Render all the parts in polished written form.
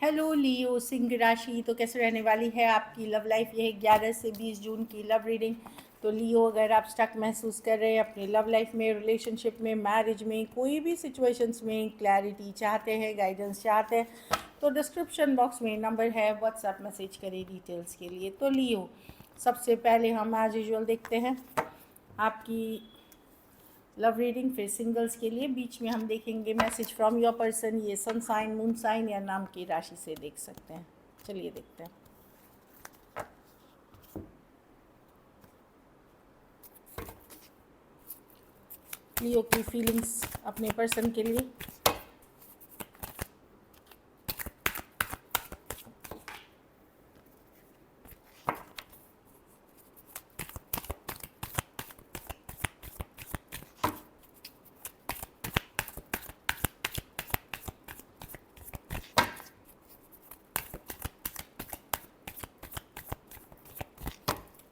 Hello लियो सिंह राशि, तो कैसे रहने वाली है आपकी लव लाइफ। यह 11 से 20 जून की लव रीडिंग। तो लियो, अगर आप स्टक महसूस कर रहे हैं अपनी लव लाइफ में, रिलेशनशिप में, मैरिज में, कोई भी सिचुएशंस में क्लैरिटी चाहते हैं, गाइडेंस चाहते हैं, तो डिस्क्रिप्शन बॉक्स में नंबर है, व्हाट्सएप मैसेज करें डिटेल्स के लिए। तो लियो, सबसे पहले हम एज यूजुअल देखते हैं आपकी लव रीडिंग, फिर सिंगल्स के लिए बीच में हम देखेंगे मैसेज फ्रॉम योर पर्सन। ये सन साइन, मून साइन या नाम की राशि से देख सकते हैं। चलिए देखते हैं। लियो की फीलिंग्स अपने पर्सन के लिए।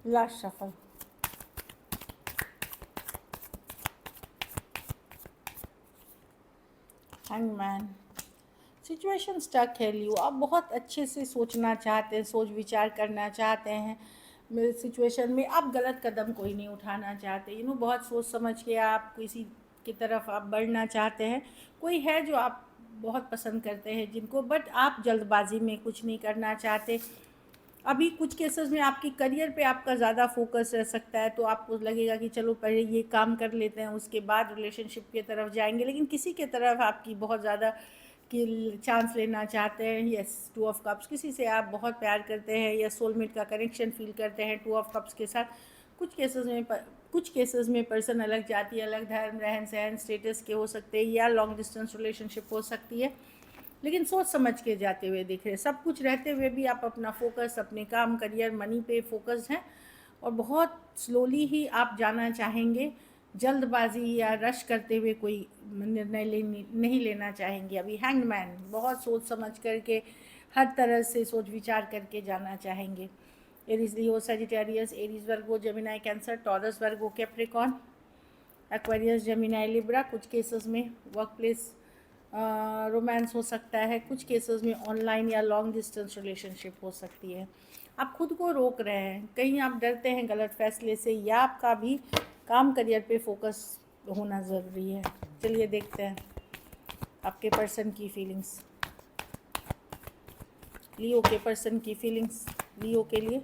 Last shuffle. Hangman. Situation stuck है लियो, आप बहुत अच्छे से सोचना चाहते हैं, सोच विचार करना चाहते हैं। मेरे सिचुएशन में आप गलत कदम कोई नहीं उठाना चाहते, बहुत सोच समझ के आप किसी की तरफ आप बढ़ना चाहते हैं। कोई है जो आप बहुत पसंद करते हैं जिनको, बट आप जल्दबाजी में कुछ नहीं करना चाहते। अभी कुछ केसेस में आपकी करियर पे आपका ज़्यादा फोकस रह सकता है, तो आपको लगेगा कि चलो पहले ये काम कर लेते हैं, उसके बाद रिलेशनशिप की तरफ जाएंगे। लेकिन किसी के तरफ आपकी बहुत ज़्यादा कि चांस लेना चाहते हैं। यस, 2 ऑफ कप्स, किसी से आप बहुत प्यार करते हैं या सोलमेट का कनेक्शन फील करते हैं 2 ऑफ कप्स के साथ। कुछ केसेस में पर्सन अलग जाति, अलग धर्म, रहन सहन, स्टेटस के हो सकते हैं, या लॉन्ग डिस्टेंस रिलेशनशिप हो सकती है। लेकिन सोच समझ के जाते हुए दिख रहे, सब कुछ रहते हुए भी आप अपना फोकस अपने काम, करियर, मनी पे फोकस्ड हैं। और बहुत स्लोली ही आप जाना चाहेंगे, जल्दबाजी या रश करते हुए कोई निर्णय नहीं लेना चाहेंगे। अभी हैंगमैन, बहुत सोच समझ करके, हर तरह से सोच विचार करके जाना चाहेंगे। Aries, Leo, Sagittarius, Aries Virgo, Gemini, Cancer, Taurus Virgo, Capricorn, Aquarius, Gemini, Libra. कुछ केसेस में वर्क प्लेस रोमांस हो सकता है, कुछ केसेस में ऑनलाइन या लॉन्ग डिस्टेंस रिलेशनशिप हो सकती है। आप खुद को रोक रहे हैं, कहीं आप डरते हैं गलत फैसले से, या आपका भी काम, करियर पे फोकस होना ज़रूरी है। चलिए देखते हैं आपके पर्सन की फीलिंग्स, लियो के पर्सन की फीलिंग्स लियो के लिए।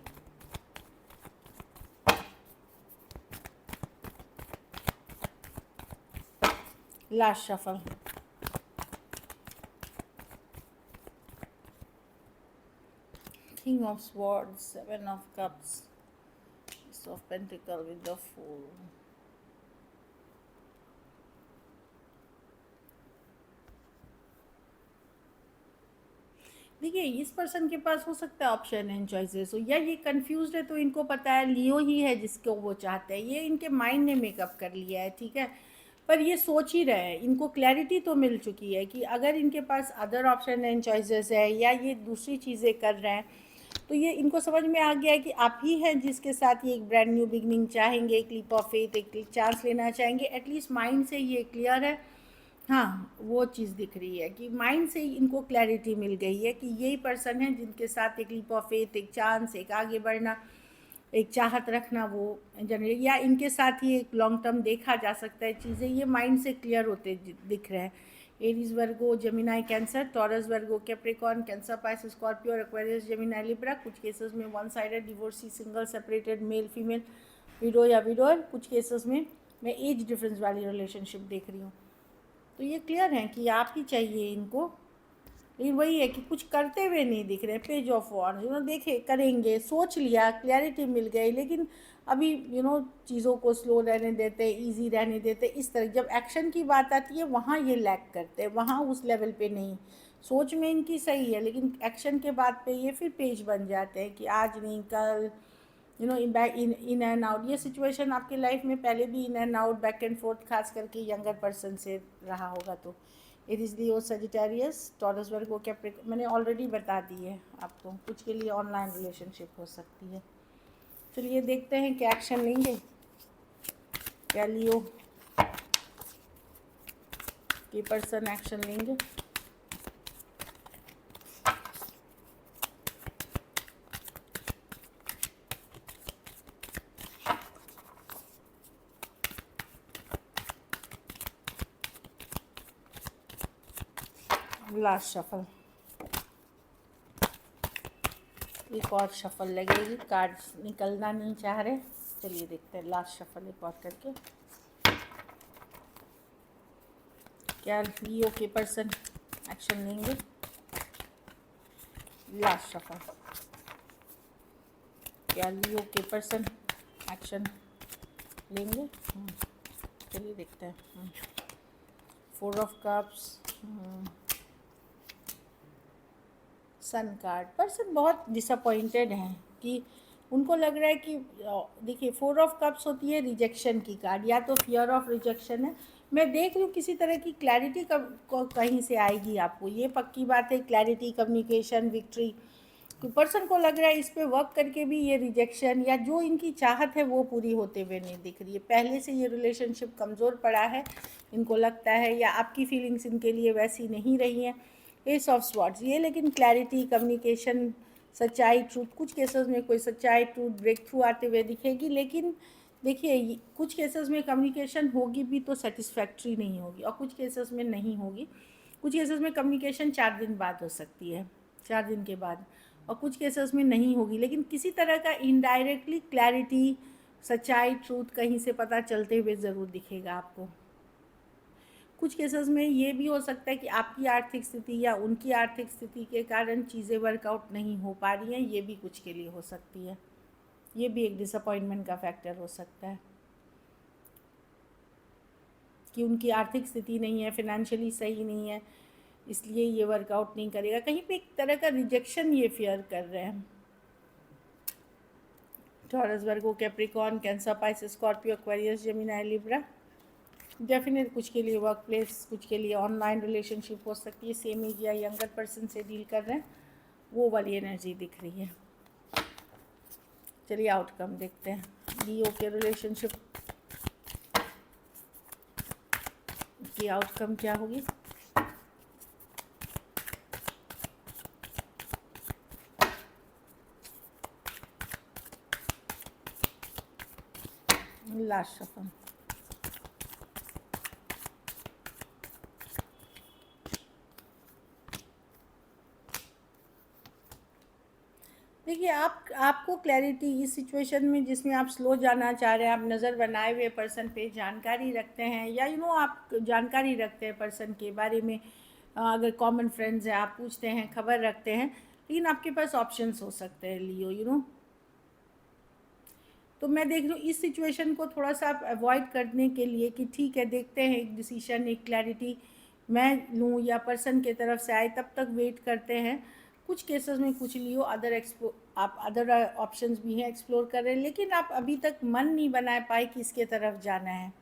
Last shuffle. King of Swords, 7 of Cups, Ace of Pentacles with the Fool. देखिए, इस पर्सन के पास हो सकता है ऑप्शन एंड चॉइसेस हो, या ये कंफ्यूज है, तो इनको पता है लियो ही है जिसको वो चाहते हैं। ये इनके माइंड ने मेकअप कर लिया है, ठीक है, पर ये सोच ही रहे हैं। इनको क्लैरिटी तो मिल चुकी है कि अगर इनके पास अदर ऑप्शन एंड चॉइसेस है, या ये दूसरी चीज़ें कर रहे हैं, तो ये इनको समझ में आ गया है कि आप ही हैं जिसके साथ ये एक ब्रांड न्यू बिगनिंग चाहेंगे, एक लीप ऑफ फेथ, एक चांस लेना चाहेंगे। एटलीस्ट माइंड से ये क्लियर है। हाँ, वो चीज़ दिख रही है कि माइंड से ही इनको क्लैरिटी मिल गई है कि यही पर्सन है जिनके साथ एक लीप ऑफ फेथ, एक चांस, एक आगे बढ़ना, एक चाहत रखना, वो जनरली, या इनके साथ ही एक लॉन्ग टर्म देखा जा सकता है चीज़ें। ये माइंड से क्लियर होते दिख रहे हैं। Aries Virgo, Gemini, Cancer, Taurus Virgo, Capricorn, Cancer, Pisces, Scorpio, Aquarius, Gemini, Libra. कुछ केसेस में one sided, divorcee, single, separated, male female, widow या विडोर। कुछ केसेस में मैं एज डिफरेंस वाली रिलेशनशिप देख रही हूँ। तो ये क्लियर है कि आप ही चाहिए इनको। लेकिन वही है कि कुछ करते हुए नहीं दिख रहे। पेज ऑफ वॉन्ड्स, देखे करेंगे, सोच लिया, क्लैरिटी मिल गई, लेकिन अभी चीज़ों को स्लो रहने देते, इजी रहने देते। इस तरह जब एक्शन की बात आती है वहाँ ये लैक करते हैं, वहाँ उस लेवल पे नहीं। सोच में इनकी सही है, लेकिन एक्शन के बाद पे ये फिर पेज बन जाते हैं कि आज नहीं कल, इन एंड आउट। ये सिचुएशन आपकी लाइफ में पहले भी in and out, back and fourth, खास करके यंगर पर्सन से रहा होगा। तो Aries, Leo, Sagittarius, taurus Virgo, Capricorn मैंने ऑलरेडी बता दी है आपको। कुछ के लिए ऑनलाइन रिलेशनशिप हो सकती है। चलिए देखते हैं क्या एक्शन लेंगे, क्या लियो के पर्सन एक्शन लेंगे। लास्ट शफल, एक और शफल लगेगी, कार्ड निकलना नहीं चाह रहे। चलिए देखते हैं लास्ट शफल एक और करके। क्या लियो के पर्सन एक्शन लेंगे? लास्ट शफल, क्या लियो के पर्सन एक्शन लेंगे? चलिए देखते हैं। 4 of cups, sun card. Person बहुत डिसअपॉइंटेड हैं कि उनको लग रहा है कि देखिए 4 ऑफ कप्स होती है रिजेक्शन की कार्ड, या तो फियर ऑफ रिजेक्शन है। मैं देख रही हूँ किसी तरह की क्लैरिटी कहीं से आएगी आपको, ये पक्की बात है। Clarity, communication, victory. तो पर्सन को लग रहा है इस पे वर्क करके भी ये रिजेक्शन या जो इनकी चाहत है वो पूरी होते हुए नहीं दिख रही है। पहले से ये रिलेशनशिप कमज़ोर पड़ा है, इनको लगता है, या आपकी फीलिंग्स इनके लिए वैसी नहीं रही हैं। एस ऑफ स्वॉर्ड्स ये, लेकिन क्लैरिटी, कम्युनिकेशन, सच्चाई, ट्रूथ, कुछ केसेस में कोई सच्चाई, ट्रूथ, ब्रेक थ्रू आते हुए दिखेगी। लेकिन देखिए कुछ केसेस में कम्युनिकेशन होगी भी तो सेटिस्फैक्ट्री नहीं होगी, और कुछ केसेस में नहीं होगी। कुछ केसेस में कम्युनिकेशन 4 दिन बाद हो सकती है, 4 दिन के बाद, और कुछ केसेस में नहीं होगी। लेकिन किसी तरह का इनडायरेक्टली क्लैरिटी, सच्चाई, ट्रूथ कहीं से पता चलते हुए ज़रूर दिखेगा आपको। कुछ केसेस में ये भी हो सकता है कि आपकी आर्थिक स्थिति या उनकी आर्थिक स्थिति के कारण चीज़ें वर्कआउट नहीं हो पा रही हैं, ये भी कुछ के लिए हो सकती है। ये भी एक डिसअपॉइंटमेंट का फैक्टर हो सकता है कि उनकी आर्थिक स्थिति नहीं है, फिनेंशियली सही नहीं है, इसलिए ये वर्कआउट नहीं करेगा। कहीं पे एक तरह का रिजेक्शन ये फेयर कर रहे हैं। Taurus, Virgo, Capricorn, Cancer, Pisces, Scorpio, Aquarius, Gemini, Libra. Definite कुछ के लिए वर्क प्लेस, कुछ के लिए ऑनलाइन रिलेशनशिप हो सकती है। सेम एज या यंगर पर्सन से डील कर रहे हैं, वो वाली एनर्जी दिख रही है। चलिए आउटकम देखते हैं। लियो के रिलेशनशिप की आउटकम क्या होगी? लास्ट शफल, देखिए आपको क्लैरिटी इस सिचुएशन में जिसमें आप स्लो जाना चाह रहे हैं, आप नज़र बनाए हुए पर्सन पे जानकारी रखते हैं, या आप जानकारी रखते हैं पर्सन के बारे में, अगर कॉमन फ्रेंड्स हैं आप पूछते हैं, खबर रखते हैं, लेकिन आपके पास ऑप्शंस हो सकते हैं लियो। तो मैं देख रही हूँ इस सिचुएशन को थोड़ा सा आप अवॉइड करने के लिए कि ठीक है देखते हैं, एक डिसीजन, एक क्लैरिटी मैं लूँ या पर्सन के तरफ से आए, तब तक वेट करते हैं। कुछ केसेस में कुछ लियो आप अदर ऑप्शंस भी हैं, एक्सप्लोर कर रहे हैं, लेकिन आप अभी तक मन नहीं बना पाए कि इसके तरफ जाना है।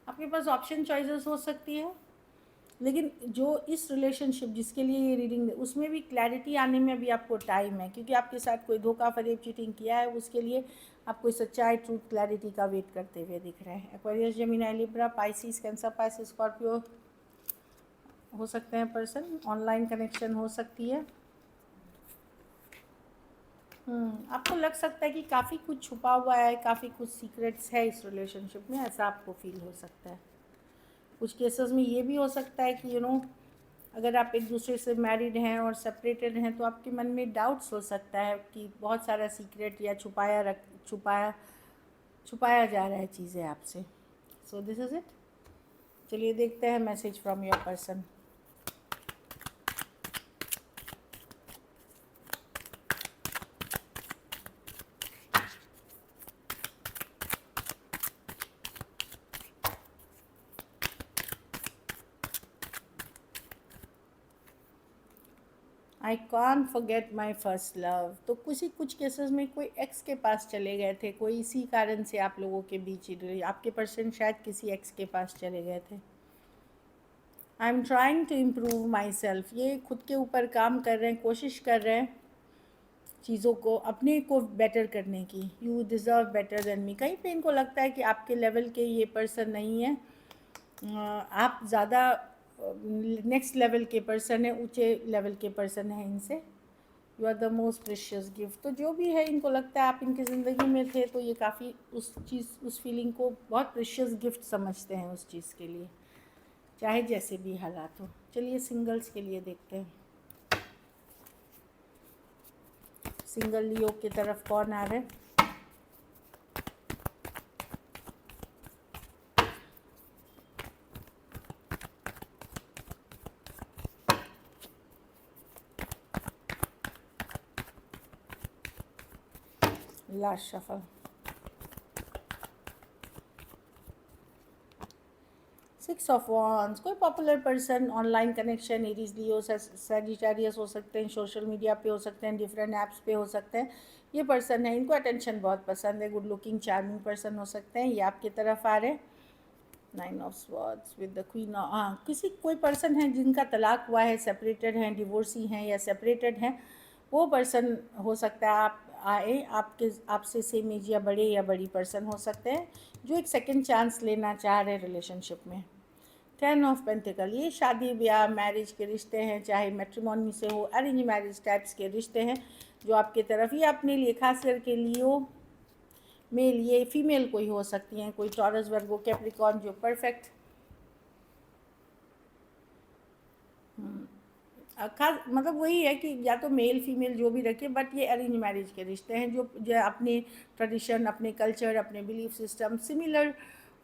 आपके पास ऑप्शन चॉइसेस हो सकती है, लेकिन जो इस रिलेशनशिप जिसके लिए ये रीडिंग उसमें भी क्लैरिटी आने में भी आपको टाइम है, क्योंकि आपके साथ कोई धोखा, फरेब, चीटिंग किया है, उसके लिए आप कोई सच्चाई, ट्रूथ, क्लैरिटी का वेट करते हुए दिख रहे हैं। Aquarius, Gemini, Libra, Pisces, cancer, Pisces, Scorpio हो सकते हैं पर्सन। ऑनलाइन कनेक्शन हो सकती है। आपको लग सकता है कि काफ़ी कुछ छुपा हुआ है, काफ़ी कुछ सीक्रेट्स है इस रिलेशनशिप में, ऐसा आपको फील हो सकता है। कुछ केसेस में ये भी हो सकता है कि अगर आप एक दूसरे से मैरिड हैं और सेपरेटेड हैं, तो आपके मन में डाउट्स हो सकता है कि बहुत सारा सीक्रेट या छुपाया जा रहा है चीज़ें आपसे। So this is it. चलिए देखते हैं message from your person. I can't forget my first love. तो कुछ केसेस में कोई एक्स के पास चले गए थे, कोई इसी कारण से आप लोगों के बीच आपके पर्सन शायद किसी एक्स के पास चले गए थे। I am trying to improve myself, ये खुद के ऊपर काम कर रहे हैं, कोशिश कर रहे हैं चीज़ों को, अपने को बेटर करने की। You deserve better than me. कहीं पे इनको लगता है कि आपके लेवल के ये पर्सन नहीं है, आप ज़्यादा नेक्स्ट लेवल के पर्सन है, ऊंचे लेवल के पर्सन है इनसे। You are the most precious gift. तो जो भी है इनको लगता है आप इनकी ज़िंदगी में थे, तो ये काफ़ी उस फीलिंग को बहुत प्रेशियस गिफ्ट समझते हैं उस चीज़ के लिए। चाहे जैसे भी हालात हो। चलिए सिंगल्स के लिए देखते हैं, सिंगल लियो की तरफ कौन आ रहा है। Last shuffle, six of wands, कोई popular person, online connection, Aries Leo Sagittarius हो सकते हैं, सोशल मीडिया पे हो सकते हैं, डिफरेंट ऐप्स पे हो सकते हैं। ये पर्सन है, इनको अटेंशन बहुत पसंद है, गुड लुकिंग चार्मिंग पर्सन हो सकते हैं, ये आपकी तरफ आ रहे हैं। 9 of swords with the queen, हाँ किसी कोई पर्सन है जिनका तलाक हुआ है, सेपरेटेड हैं, डिवोर्सी हैं या सेपरेटेड हैं, वो पर्सन हो सकता है आप आए, आपके आपसे सेम एज या बड़े या बड़ी पर्सन हो सकते हैं जो एक सेकंड चांस लेना चाह रहे हैं रिलेशनशिप में। 10 ऑफ पेंटिकल, ये शादी ब्याह मैरिज के रिश्ते हैं, चाहे मैट्रिमोनी से हो, अरेंज मैरिज टाइप्स के रिश्ते हैं जो आपके तरफ, ये अपने लिए खास करके लियो मेल, ये फीमेल कोई हो सकती हैं, कोई टॉरस वर्गो कैप्रिकॉर्न जो परफेक्ट खास मतलब वही है कि या तो मेल फीमेल जो भी रखे, बट ये अरेंज मैरिज के रिश्ते हैं जो अपने ट्रेडिशन, अपने कल्चर, अपने belief system, similar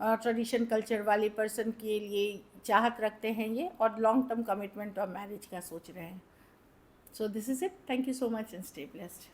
tradition culture वाले पर्सन के लिए चाहत रखते हैं ये, और लॉन्ग टर्म कमिटमेंट और मैरिज का सोच रहे हैं। So this is it, thank you so much and stay blessed.